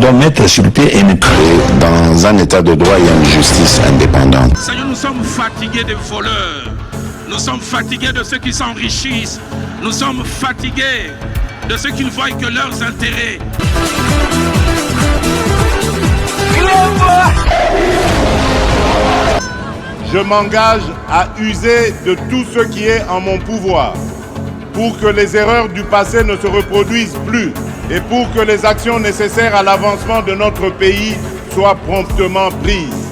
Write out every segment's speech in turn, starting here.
doit mettre sur le pied et neutre. Dans un état de droit, il y a une justice indépendante. Seigneur, nous sommes fatigués des voleurs. Nous sommes fatigués de ceux qui s'enrichissent. Nous sommes fatigués de ceux qui ne voient que leurs intérêts. Je m'engage à user de tout ce qui est en mon pouvoir pour que les erreurs du passé ne se reproduisent plus et pour que les actions nécessaires à l'avancement de notre pays soient promptement prises.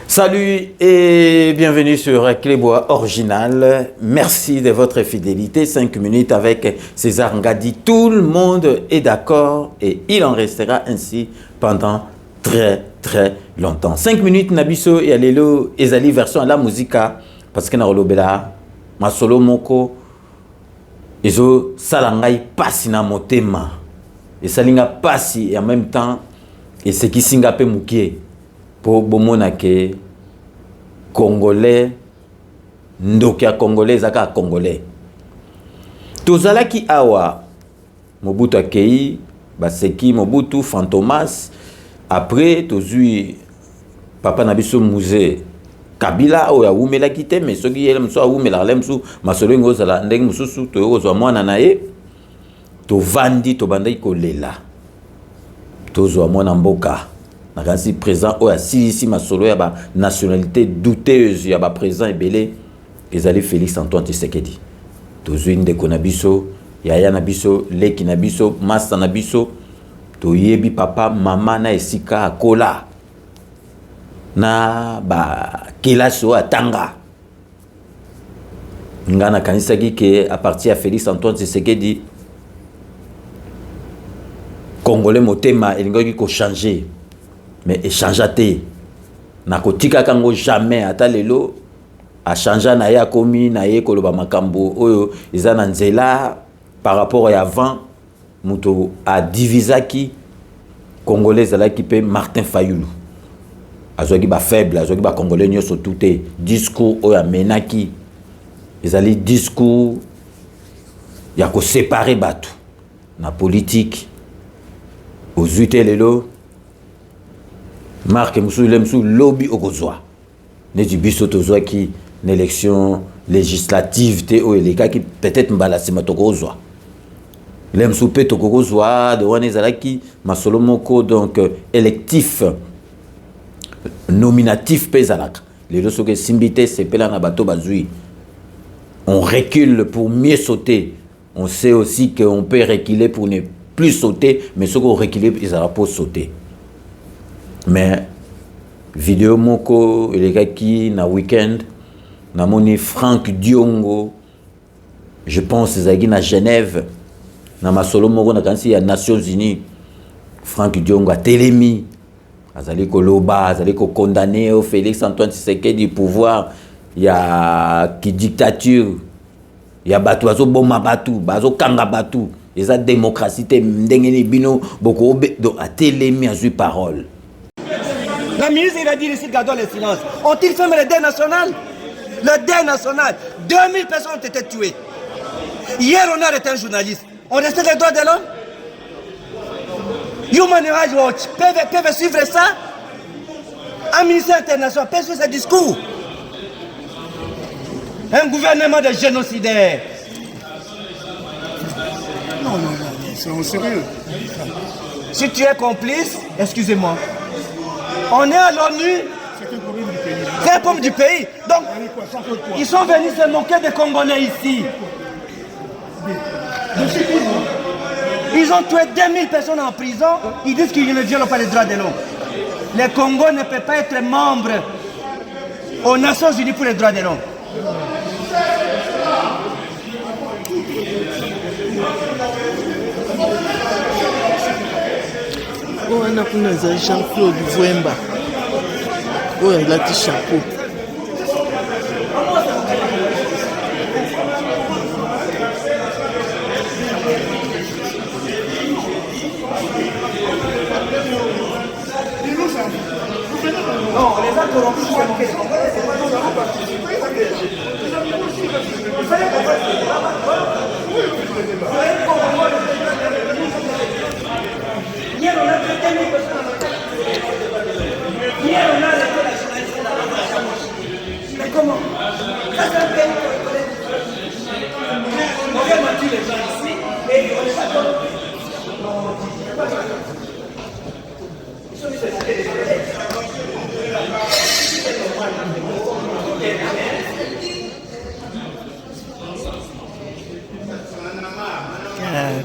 Salut et bienvenue sur Clébois Original. Merci de votre fidélité. 5 minutes avec César Ngadi. Tout le monde est d'accord et il en restera ainsi pendant très longtemps. 5 minutes Nabiso et Alelo Ezali version à la musica parce que na rolobela masolo moko ezo salangai pasi na motema. Et salinga pasi et en même temps et ce qui singa pe mukie. Pour bomona ke Congolais, ndokia Congolais, zaka Congolais. Tozala ki awa, Mobutu akei, baseki Mobutu, Fantomas, après tozui papa nabiso musée Kabila oya wumela kite, mais soki yele mso wumela lemsu masolo ngozala ndenge mususu to yozwa mwana naye to vandi to bandai kolela. Tozwa mwana mboka. Nakansi présent oya si masolo ya ba nationalité douteuse ya ba présent ebele ezali Félix Antoine Tshisekedi. Tozui ndeko na biso, yaya na biso, leki na biso, master na biso, to yebi papa mama na esika akola. Na ba kelasi atanga. Ngana kanisa ki ke à partir à Félix Antoine Tshisekedi Congolais motema elingoki ko changer. Mais échangeate na kotika kango jamais ata lelo a changé na ya komi na ye koloba makambo oyo ezana nzela par rapport à avant muto a divisaki congolais alaki pe Martin Fayulu azoki ba faible azoki ba congolais nyoso touté discours oyo amenaki ezali discours ya ko séparer batu na politique aux lelo Marc Moussou lobby okozwa. Neti biso tozwa ki l'élection législative te o eleka ki peut-être mbala sima tokozwa. Lemsou pe tokozwa de wana ezalaki masolo moko donc électif nominatif pe ezalaka. Lelo soke simbité sepela na bato bazui. On recule pour mieux sauter. On sait aussi qu'on peut reculer pour ne plus sauter, mais ce qu'on recule ezala pour sauter. Mais vidéo moko elekaki na week-end na moni Franck Diongo je pense ezaki na Genève na masolo moko na kansi ya Nations Unies Franck Diongo a telemi azali koloba azali ko condamner au Félix Antoine Tshisekedi du pouvoir ya ki dictature ya batu bazo boma batu bazo kanga batu eza démocratie te ndenge ni bino boko do a telemi azui parole. La ministre, il a dit ici, gardons le silence. Ont-ils fermé le deuil national? Le deuil national. 2000 personnes ont été tuées. Hier, on a arrêté un journaliste. On respecte les droits de l'homme? Human Rights Watch peuvent suivre ça? Un ministère international peut suivre ce discours? Un gouvernement de génocidaires. Non, c'est en sérieux. Si tu es complice, excusez-moi. On est à l'ONU. C'est un problème du pays. Donc, ils sont venus se moquer des Congolais ici. Ils ont tué 2000 personnes en prison. Ils disent qu'ils ne violent pas les droits de l'homme. Les Congos ne peuvent pas être membres aux Nations Unies pour les droits de l'homme. On a pris Jean-Claude Vouemba. Oh, il a dit chapeau. Hier, on a traité 1000 personnes en otage. Hier, on a arrêté la journaliste de la France. Mais comment? Ça, c'est un pays qu'on reconnaît. On vient mentir les gens ici et on n'est pas d'accord. Ils sont mis à des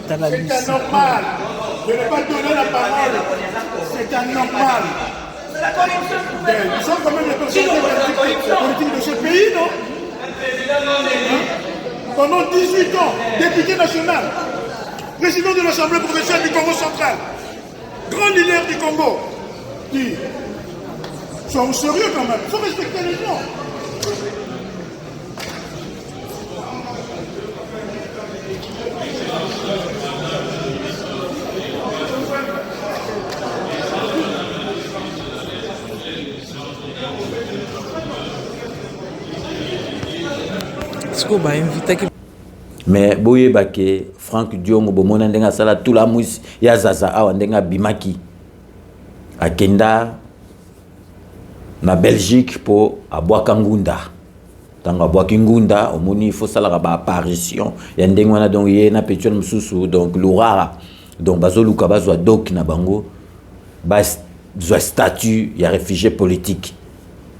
T'as la liste. C'est anormal de ne pas donner la parole. C'est anormal. Nous sommes quand même les personnalités politiques de ce pays, non? Pendant 18 ans, député national, président de l'Assemblée provinciale du Congo central, grand leader du Congo. Dis, soyons sérieux quand même, il faut respecter les gens. mais boyeba ke Franck Diongo bomona ndenga sala tula musi ya zaza awa ndenga bimaki akenda na Belgique po abwaka ngunda tanga abwaki ngunda omoni faut sala ba apparition ya ndenga wana donc ye na petio mususu donc lurara donc bazoluka bazwa doc na bango bazwa statut ya réfugié politique.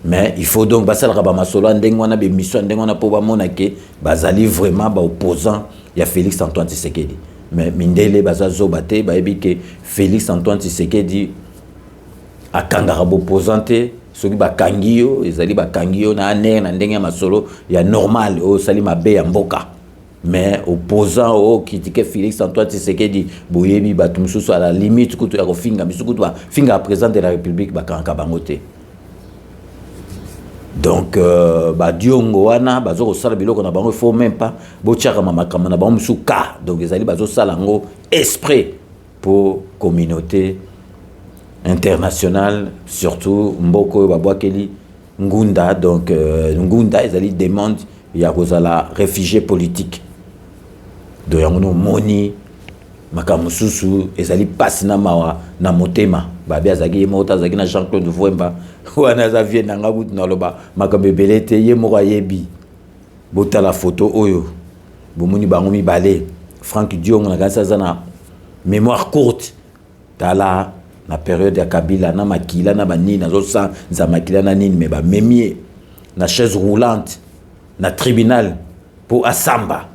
Mais il faut donc basal rabama solo ndengwana be mission ndengwana po ba monake bazali vraiment ba opposant ya Félix Antoine Tshisekedi. Mais mindele bazazo bate ba ebike Félix Antoine Tshisekedi akangara bo opposante soki ba kangio ezali ba kangio na aner na ndenge masolo ya normal o sali mabe ya mboka. Mais opposant o critiquer Félix Antoine Tshisekedi boyebi batu mususu à la limite kutu ya kofinga misukutu ba finga président de la République ba kanka bangote. Donc Diongo wana bazo sala biloko na bango faut même pas bochaka mamakama na bango musuka donc ezali bazo sala ngo esprit pour communauté internationale surtout mboko babwakeli ngunda donc ngunda ezali demande ya kozala réfugié politique do yango moni makamususu ezali pasi na mawa na motema babi azaki mota azaki na Jean-Claude Vwemba wana za vie nanga butu na loba makabebelete ye moko yebi bota la photo oyo bomoni bango mibale Franck Diongo na kanisa zana mémoire courte tala na période ya Kabila na makila na banini nazo sa za makila na nini mais ba memie na chaise roulante na tribunal pour asamba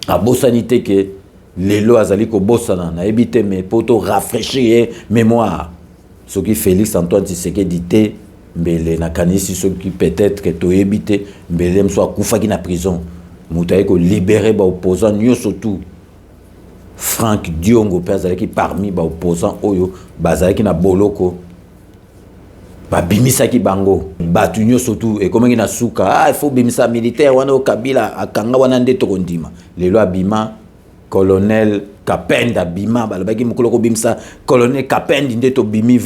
a bosanité que lelo azali ko bosana na ebite mais pour to rafraîchir mémoire ce qui Félix Antoine Tshisekedi te mbele na kanisi ce qui peut-être que to ebite mbele mso kufa ki na prison mutaye ko libérer ba opposant nyoso tout Franck Diongo pezali ki parmi ba opposant oyo bazali ki na boloko ba bimisa ki bango batu nyoso tout et comme ki na suka il faut bimisa militaire wana o Kabila akanga wana ndeto kondima lelo abima colonel Kapenda bima balabaki mukolo ko bimsa colonel Kapenda ndeto bimi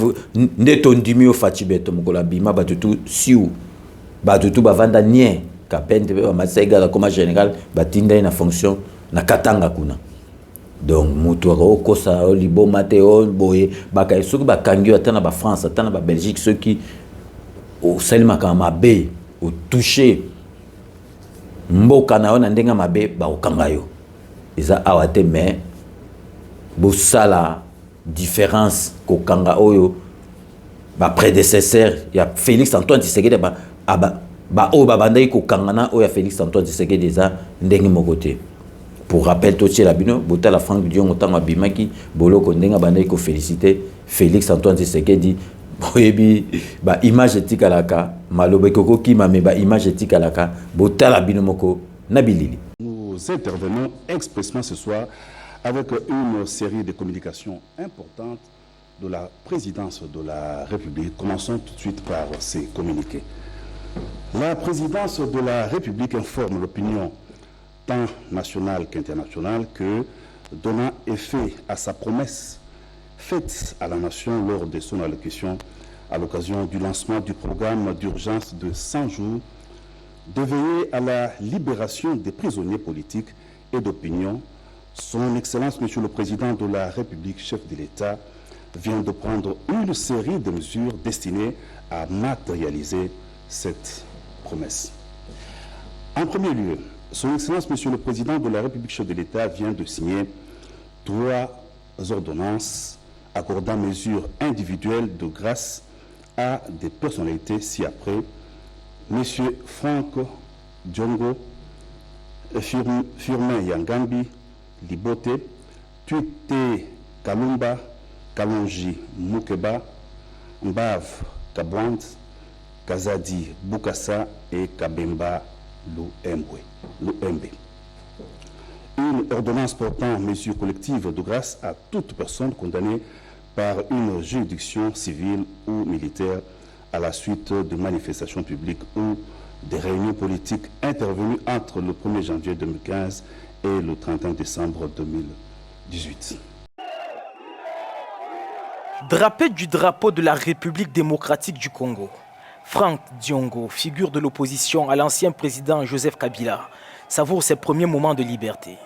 ndeto ndimi o Fachibeto mukolo bima batutu siu batutu bavanda nie Kapenda ba masega comme général batinda na fonction na Katanga kuna donc mutu ko kosa o liboma te o boye baka soki bakangi atana ba France atana ba Belgique ceux qui au selma kama be au toucher mboka na ona ndenga mabe ba okanga yo eza awate mais bosala différence ko kanga oyo ba prédécesseur ya Félix Antoine Tshisekedi ba o babandai ko kanga na oya Félix Antoine Tshisekedi eza ndengi mokote pour rappel totie la bino botala Franck Diongo tanga bimaki boloko ndenga bandai ko féliciter Félix Antoine Tshisekedi boyebi ba image etikalaka malobe koko kima me ba image etikalaka botala bino moko na bilili. Nous intervenons expressément ce soir avec une série de communications importantes de la présidence de la République. Commençons tout de suite par ces communiqués. La présidence de la République informe l'opinion tant nationale qu'internationale que, donnant effet à sa promesse faite à la nation lors de son allocution à l'occasion du lancement du programme d'urgence de 100 jours, de veiller à la libération des prisonniers politiques et d'opinion, son Excellence, Monsieur le Président de la République, chef de l'État, vient de prendre une série de mesures destinées à matérialiser cette promesse. En premier lieu, son Excellence, Monsieur le Président de la République, chef de l'État, vient de signer 3 ordonnances accordant mesures individuelles de grâce à des personnalités ci-après, M. Franck Diongo, Firmin Yangambi, Libote, Tuite Kalumba, Kalonji Mukeba, Mbav Kabwand, Kazadi Bukassa et Kabemba Lumbe. Une ordonnance portant mesures collectives de grâce à toute personne condamnée par une juridiction civile ou militaire à la suite de manifestations publiques ou des réunions politiques intervenues entre le 1er janvier 2015 et le 31 décembre 2018. Drapé du drapeau de la République démocratique du Congo, Franck Diongo, figure de l'opposition à l'ancien président Joseph Kabila, savoure ses premiers moments de liberté.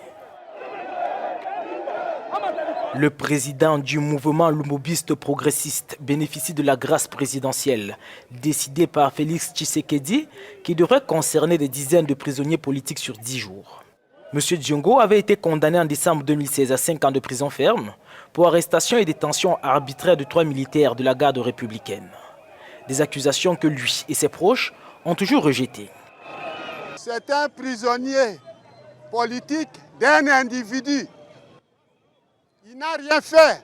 Le président du mouvement lumobiste progressiste bénéficie de la grâce présidentielle décidée par Félix Tshisekedi qui devrait concerner des dizaines de prisonniers politiques sur 10 jours. M. Diongo avait été condamné en décembre 2016 à 5 ans de prison ferme pour arrestation et détention arbitraire de 3 militaires de la garde républicaine. Des accusations que lui et ses proches ont toujours rejetées. C'est un prisonnier politique d'un individu. Il n'a rien fait.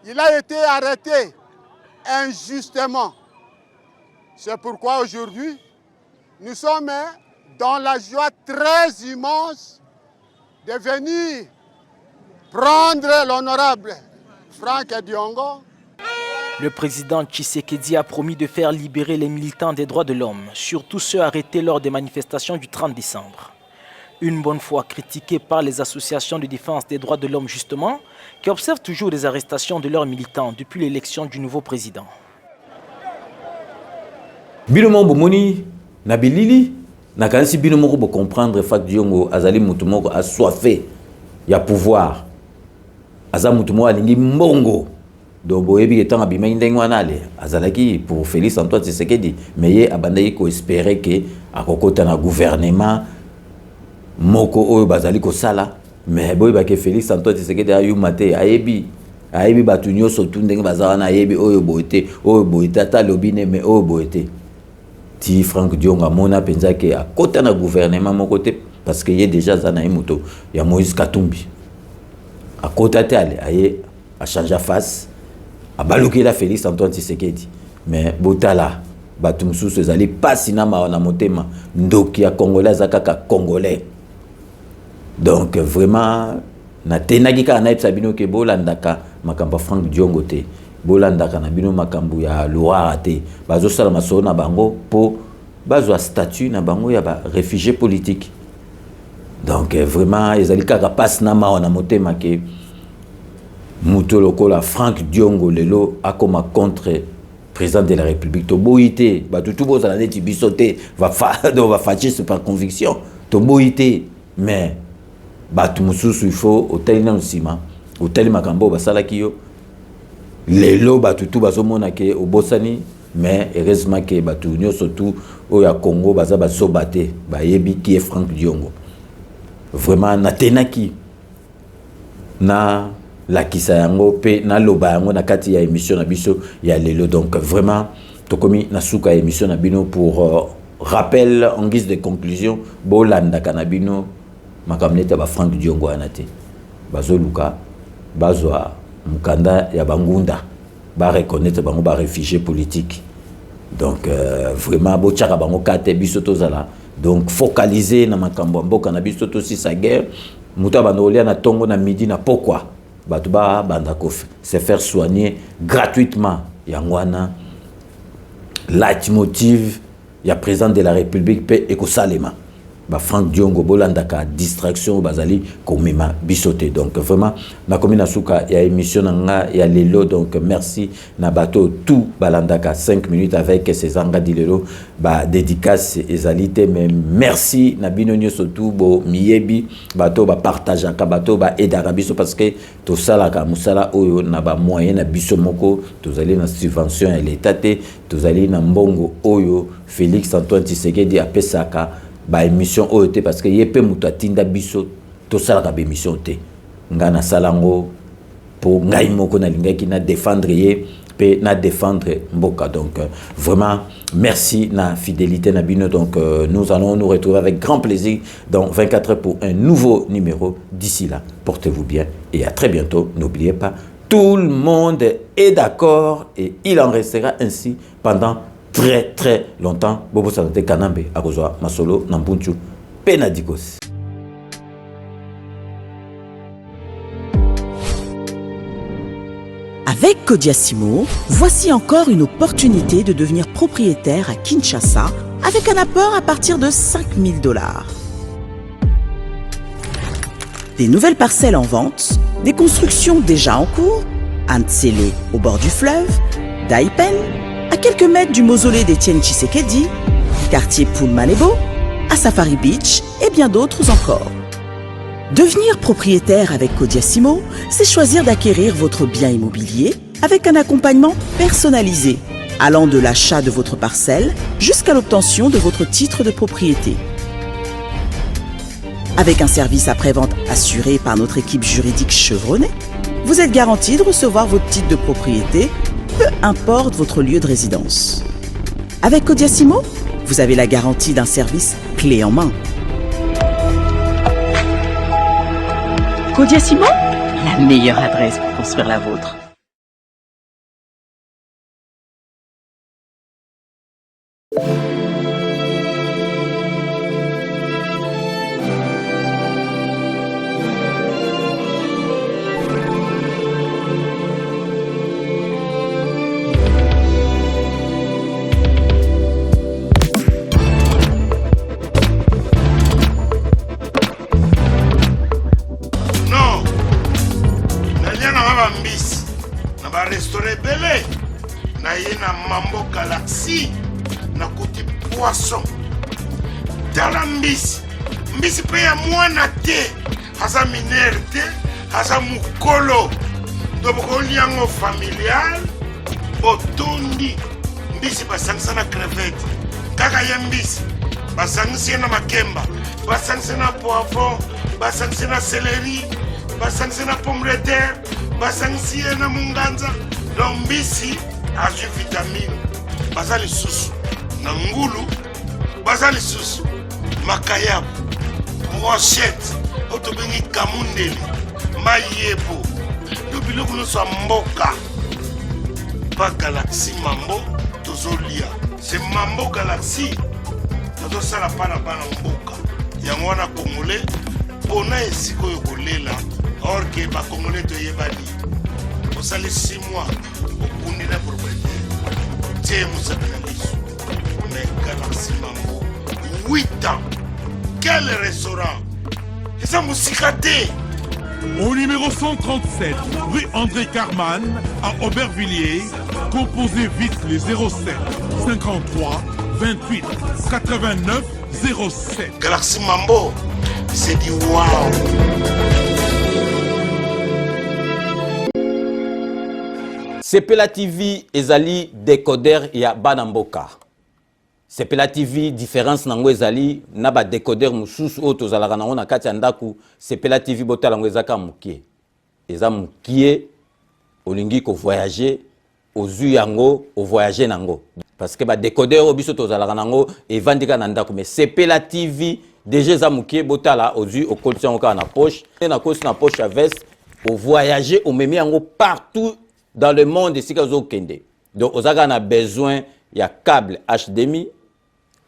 Il a été arrêté injustement. C'est pourquoi aujourd'hui, nous sommes dans la joie très immense de venir prendre l'honorable Franck Diongo. Le président Tshisekedi a promis de faire libérer les militants des droits de l'homme, surtout ceux arrêtés lors des manifestations du 30 décembre. Une bonne fois critiquée par les associations de défense des droits de l'homme justement, qui observent toujours des arrestations de leurs militants depuis l'élection du nouveau président. Binomo Bomoni, Nabilili, Nakansi Binomo pour comprendre Franck Diongo, Azali Mutumoko a soifé, il y a pouvoir. Azali Mutumoko a lingi mbongo. Donc, boyebi etant abima indengwanale, Azalaki pour Félix Antoine Tshisekedi, mais il abandonné ko espérer que à kokota na gouvernement moko oyo bazali ko sala, mais boyeba ke Félix Antoine Tshisekedi ayu maté ayebi batu nyonso tu ndenge bazana ayebi oyo boyete ata lobine mais oyo boyete ti Franck Diongo mona penza ke akota na gouvernement moko te parce que y est déjà zana imuto ya Moïse Katumbi akota te ale aye a changer face a baloki la Félix Antoine Tshisekedi mais botala batu mususu ezali pasi na ma na motema ndoki ya congolais zakaka congolais. Donc vraiment na tenaki ka na ebsabino ke bolandaka makambo Franck Diongo te bolandaka na bino makambo ya Loire te bazo sala masolo na bango po bazwa statut na bango ya ba réfugié politique. Donc vraiment ezali kaka passe na ma na motema ke muto lokola Franck Diongo lelo akoma contre président de la République to boité ba tout boza na neti bisoté va fasciste par conviction to boité mais batu mususu il faut hôtel na nsima hôtel makambo basalaki yo lelo batu tu bazomona ke obosani mais heureusement que batu nyonso tu o ya Congo baza bazobate bayebi ki est Franck Diongo vraiment na tenaki na la kisa yango pe na loba yango na kati ya émission na biso ya lelo. Donc vraiment tokomi na suka émission na bino pour rappel en guise de conclusion bolanda kanabino makamneta ba Franck Diongo anate bazoluka bazwa mukanda ya bangunda ba reconnaître bango ba réfugié politique. Donc vraiment bo tchaka bango kate biso tozala donc focaliser na makambo mboka na biso to si sa guerre muta banolia na tongo na midi na pourquoi batuba bandako se faire soigner gratuitement yangwana leitmotiv ya président de la République pe ekosalema Franck Diongo bolandaka distraction bazali komema bisote. Donc vraiment na komina suka ya émission nga ya lelo, donc merci na bato tout balandaka 5 minutes avec ces angadi lelo ba dédicace ezalité, mais merci na bino nyoso tout bo miyebi bato ba partageaka bato ba edaka biso, parce que to salaka musala oyo na ba moyen na biso moko tozali na subvention ya l'état te, tozali na mbongo oyo Félix Antoine Tshisekedi apesaka ba émission oyo te, parce que yepe muto atinda biso to salaka ba émission te ngana salango pour ngai moko na lingaki na défendre ye pe na défendre mboka. Donc vraiment merci na fidélité na bino. Donc nous allons nous retrouver avec grand plaisir dans 24 heures pour un nouveau numéro. D'ici là, portez-vous bien et à très bientôt. N'oubliez pas, tout le monde est d'accord et il en restera ainsi pendant très longtemps. Bobo Salate Kanambe Akozwa Masolo Nampunchu Penadikos. Avec Kodiasimo, voici encore une opportunité de devenir propriétaire à Kinshasa avec un apport à partir de $5 000. Des nouvelles parcelles en vente, des constructions déjà en cours, à Ntsele au bord du fleuve, Daipen, à quelques mètres du mausolée d'Étienne Tshisekedi, quartier Poulmanebo, à Safari Beach et bien d'autres encore. Devenir propriétaire avec Kodiasimo, c'est choisir d'acquérir votre bien immobilier avec un accompagnement personnalisé, allant de l'achat de votre parcelle jusqu'à l'obtention de votre titre de propriété. Avec un service après-vente assuré par notre équipe juridique chevronnée, vous êtes garanti de recevoir votre titre de propriété, peu importe votre lieu de résidence. Avec Kodiasimo, vous avez la garantie d'un service clé en main. Kodiasimo, la meilleure adresse pour construire la vôtre. Mambo Galaxy na côté poisson dans la mbisi pe ya mwana te haza minere te haza mukolo ndoboko liango familial botondi mbisi basangisa na crevette kaka ya mbisi basangisa na makemba basangisa na poivron basangisa na céleri basangisa na pomme de terre basangisa na munganza donc mbisi azu vitamine bazali susu na ngulu bazali susu makayabu brochette otobengi kamundeli mayebo to biloko nyonso ya mboka pa Galaxy mambo tozolia se mambo Galaxy tozosala mpa na bana mboka yango wana congolais mpona esika oyo kolela or ke bacongolais toyebani osali 6 mois okundi na propriété tie mosakana liso mais Galaxy mambo 8 ans quel restaurant eza mosika te. Au numéro 137, rue André Carman, à Aubervilliers, composez vite les 07 53 28 89 07. Galaxy Mambo, c'est du wow. Sepela TV ezali décodeur ya Banamboka. Sepela TV différence nango ezali na ba décodeur mususu o tozalaka nango na kati ya ndaku. Sepela TV botala ngo ezaka mukie. Eza mukie olingi ko voyager ozu yango o voyager nango. Parce que ba décodeur o biso tozalaka nango evandika na ndaku, mais Sepela TV déjà eza mukie botala ozu o kolisi yango ka na poche, na kosi na poche à veste o voyager o memi yango partout dans le monde ici ka zo kende. Donc ozaka na besoin ya câble HDMI,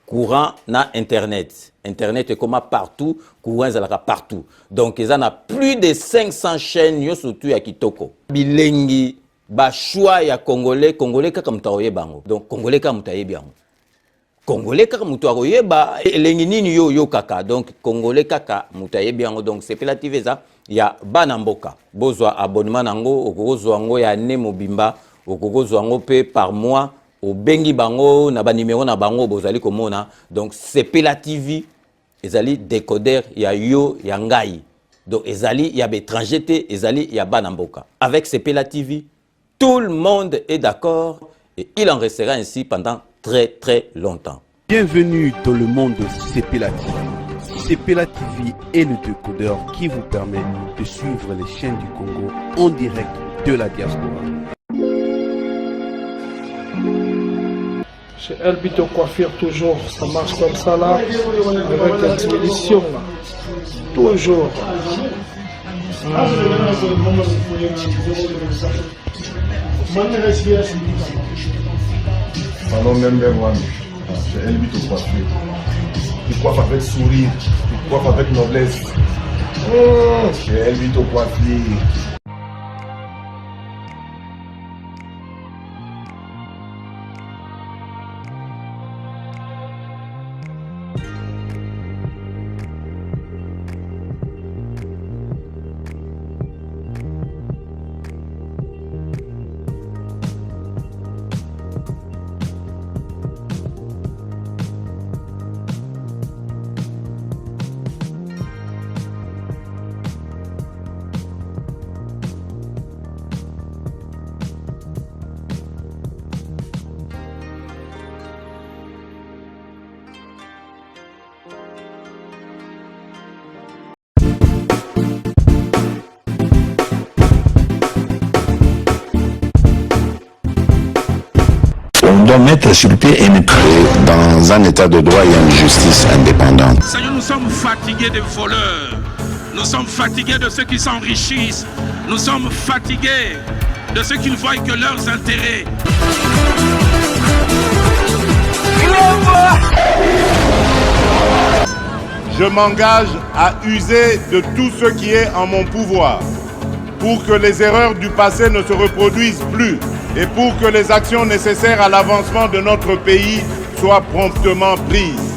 courant na internet. Internet est comme partout, courant est partout. Donc ils en a plus de 500 chaînes yo surtout ya kitoko. Bilengi ba choix ya congolais kaka mutaoye bango. Donc congolais ka mutaye bango. Congolais kaka mutu akoyeba elengi nini yo kaka. Donc Congolais kaka mutu ayebi yango. Donc Sepela TV eza ya bana mboka. Bozwa abonnement nango okozwa ngo ya ne mobimba okozwa ngo pe par mois obengi bango na ba numéro na bango bozali komona. Donc Sepela TV ezali décodeur ya yo ya ngai. Donc ezali ya bétranger te ezali ya bana mboka. Avec Sepela TV tout le monde est d'accord et il en restera ainsi pendant très longtemps. Bienvenue dans le monde de Sepela TV. Sepela TV est le décodeur qui vous permet de suivre les chaînes du Congo en direct de la diaspora. Chez Elbito Coiffure, toujours, ça marche comme ça là, avec la diminution là. Toujours. Salon number one, c'est Elbito Coiffure. Tu coiffes avec sourire, tu coiffes avec noblesse. C'est Elbito Coiffure. On doit mettre sur pied et dans un état de droit et une justice indépendante. Seigneur, nous sommes fatigués des voleurs. Nous sommes fatigués de ceux qui s'enrichissent. Nous sommes fatigués de ceux qui ne voient que leurs intérêts. Je m'engage à user de tout ce qui est en mon pouvoir pour que les erreurs du passé ne se reproduisent plus et pour que les actions nécessaires à l'avancement de notre pays soient promptement prises.